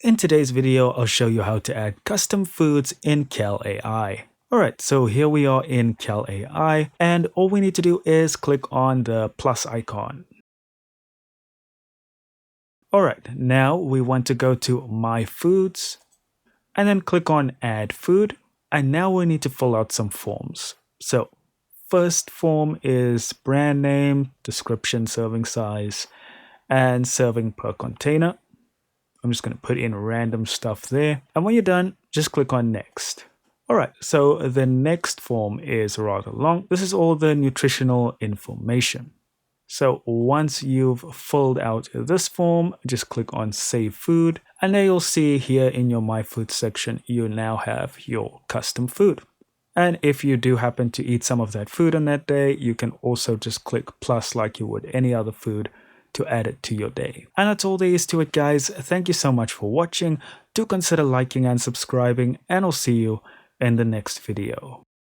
In today's video, I'll show you how to add custom foods in Cal AI. Alright, so here we are in Cal AI, and all we need to do is click on the plus icon. Alright, now we want to go to My Foods, and then click on Add Food, and now we need to fill out some forms. So, first form is brand name, description, serving size, and serving per container. I'm just going to put in random stuff there. And when you're done, just click on next. All right, so the next form is rather long. This is all the nutritional information. So once you've filled out this form, just click on Save Food. And there you'll see here in your My Food section, you now have your custom food. And if you do happen to eat some of that food on that day, you can also just click plus like you would any other food to add it to your day. And that's all there is to it, guys. Thank you so much for watching. Do consider liking and subscribing, and I'll see you in the next video.